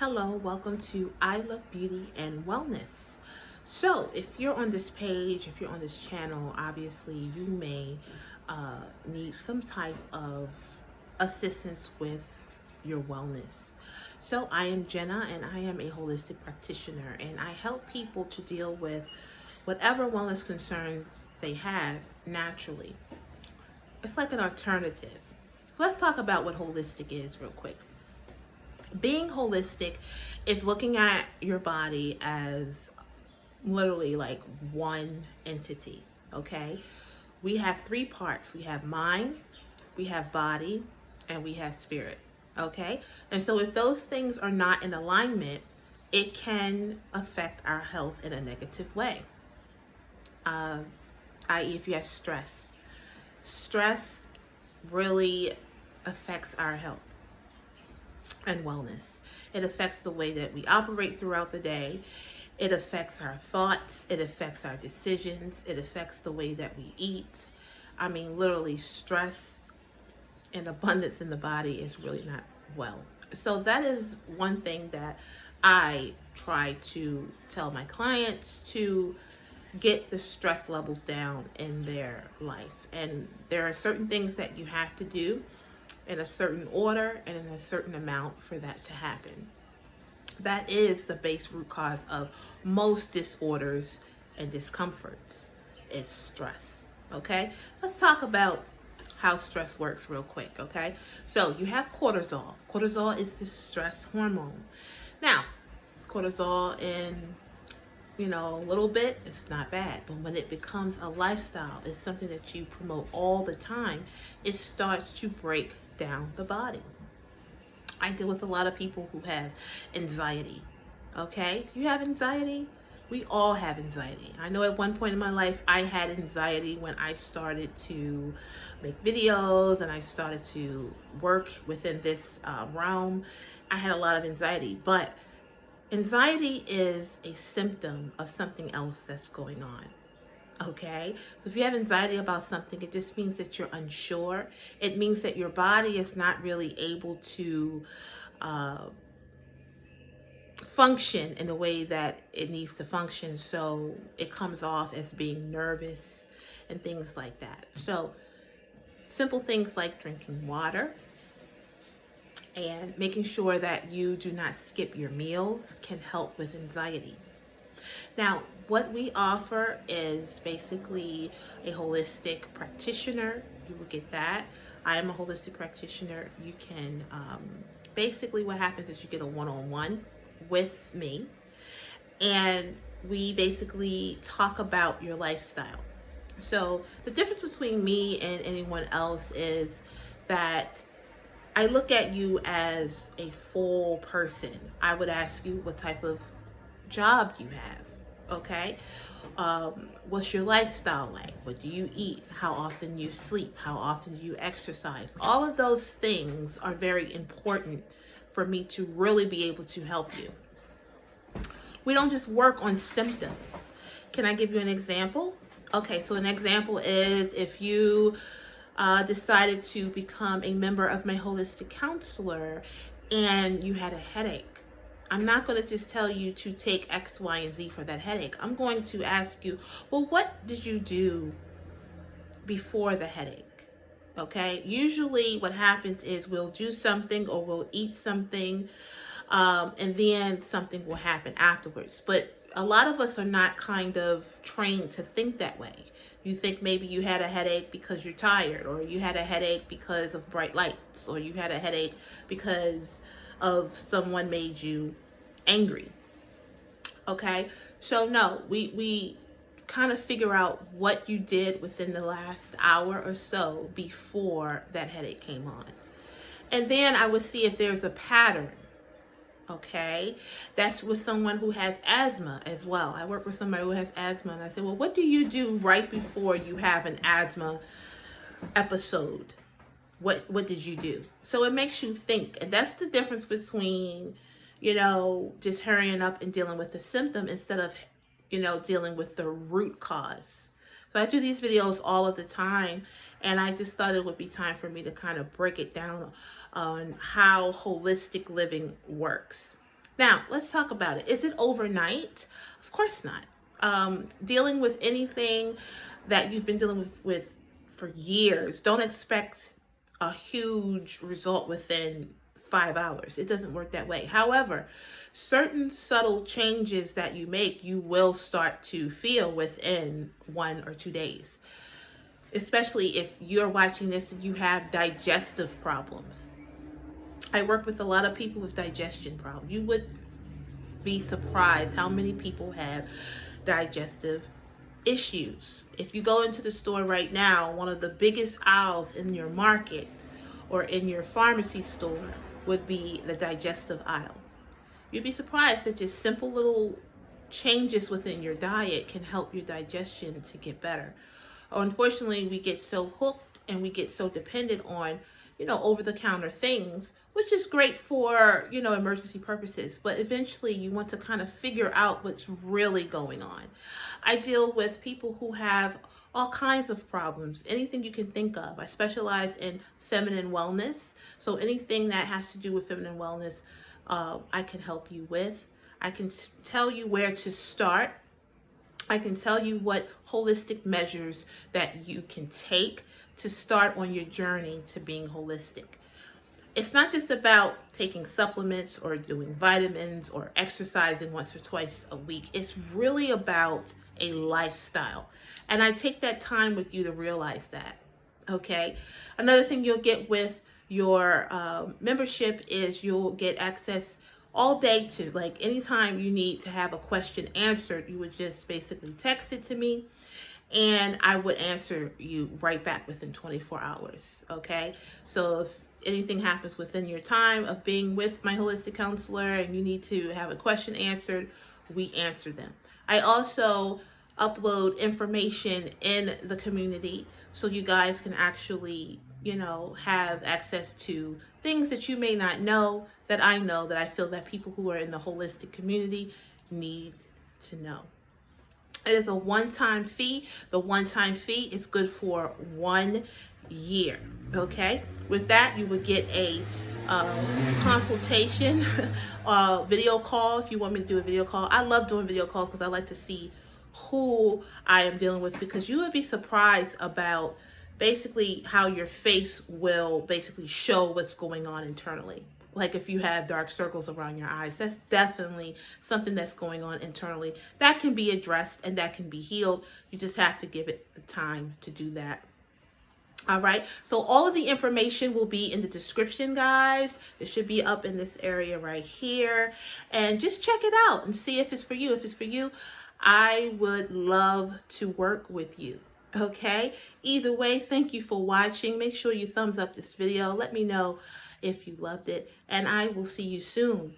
Hello, welcome to I Love Beauty and Wellness. So, if you're on this page, if you're on this channel, obviously you may need some type of assistance with your wellness. So, I am Jenna and I am a holistic practitioner, and I help people to deal with whatever wellness concerns they have naturally. It's like an alternative. So, let's talk about what holistic is real quick. Being holistic is looking at your body as literally like one entity, okay? We have three parts. We have mind, we have body, and we have spirit, okay? And so if those things are not in alignment, it can affect our health in a negative way. Uh, i.e., if you have stress, stress really affects our health and wellness. It affects the way that we operate throughout the day. It affects our thoughts. It affects our decisions. It affects the way that we eat. I mean, literally, stress and abundance in the body is really not well. So, that is one thing that I try to tell my clients to get the stress levels down in their life. And there are certain things that you have to do in a certain order and in a certain amount for that to happen. That is the base root cause of most disorders and discomforts is stress. Okay? Let's talk about how stress works real quick, okay? So, you have cortisol. Cortisol is the stress hormone. Now, cortisol in a little bit, it's not bad. But when it becomes a lifestyle, it's something that you promote all the time, it starts to break down the body. I deal with a lot of people who have anxiety. Okay? Do you have anxiety? We all have anxiety. I know at one point in my life, I had anxiety when I started to make videos and I started to work within this realm. I had a lot of anxiety, but anxiety is a symptom of something else that's going on. Okay, so if you have anxiety about something, it just means that you're unsure. It means that your body is not really able to uh, function in the way that it needs to function. So it comes off as being nervous and things like that. So simple things like drinking water and making sure that you do not skip your meals can help with anxiety. Now, what we offer is basically a holistic practitioner. You will get that. I am a holistic practitioner. You can, basically, what happens is you get a one-on-one with me, and we basically talk about your lifestyle. So, the difference between me and anyone else is that I look at you as a full person. I would ask you what type of job you have. Okay. What's your lifestyle like? What do you eat? How often you sleep? How often do you exercise? All of those things are very important for me to really be able to help you. We don't just work on symptoms. Can I give you an example? Okay, so an example is if you decided to become a member of my holistic counselor and you had a headache. I'm not going to just tell you to take X, Y, and Z for that headache. I'm going to ask you, well, what did you do before the headache? Okay, usually what happens is we'll do something or we'll eat something, and then something will happen afterwards. But a lot of us are not kind of trained to think that way. You think maybe you had a headache because you're tired, or you had a headache because of bright lights, or you had a headache because of someone made you angry. Okay, so no, we kind of figure out what you did within the last hour or so before that headache came on. And then I would see if there's a pattern. Okay, that's with someone who has asthma as well. I work with somebody who has asthma, and I said, well, what do you do right before you have an asthma episode? What did you do? So it makes you think, and that's the difference between just hurrying up and dealing with the symptom instead of dealing with the root cause. So I do these videos all of the time, and I just thought it would be time for me to kind of break it down on how holistic living works. Now, let's talk about it. Is it overnight? Of course not. Dealing with anything that you've been dealing with for years, don't expect a huge result within 5 hours. It doesn't work that way. However, certain subtle changes that you make, you will start to feel within 1 or 2 days, especially if you're watching this and you have digestive problems. I work with a lot of people with digestion problems. You would be surprised how many people have digestive issues. If you go into the store right now, one of the biggest aisles in your market or in your pharmacy store would be the digestive aisle. You'd be surprised that just simple little changes within your diet can help your digestion to get better. Unfortunately, we get so hooked and we get so dependent on, over the counter things, which is great for, emergency purposes. But eventually you want to kind of figure out what's really going on. I deal with people who have all kinds of problems, anything you can think of. I specialize in feminine wellness. So anything that has to do with feminine wellness, I can help you with. I can tell you where to start. I can tell you what holistic measures that you can take to start on your journey to being holistic. It's not just about taking supplements or doing vitamins or exercising once or twice a week. It's really about a lifestyle. And I take that time with you to realize that. Okay. Another thing you'll get with your membership is you'll get access all day to, like, anytime you need to have a question answered, you would just basically text it to me and I would answer you right back within 24 hours. Okay. So if anything happens within your time of being with my holistic counselor and you need to have a question answered, we answer them. I also upload information in the community so you guys can actually, have access to things that you may not know that I know, that I feel that people who are in the holistic community need to know. It is a one-time fee. The one-time fee is good for 1 year. Okay. With that, you would get a consultation, video call if you want me to do a video call. I love doing video calls because I like to see who I am dealing with, because you would be surprised about basically how your face will basically show what's going on internally. Like if you have dark circles around your eyes, that's definitely something that's going on internally that can be addressed and that can be healed. You just have to give it the time to do that. All right. So all of the information will be in the description, guys. It should be up in this area right here. And just check it out and see if it's for you. If it's for you, I would love to work with you. Okay. Either way, thank you for watching. Make sure you thumbs up this video. Let me know if you loved it. And I will see you soon.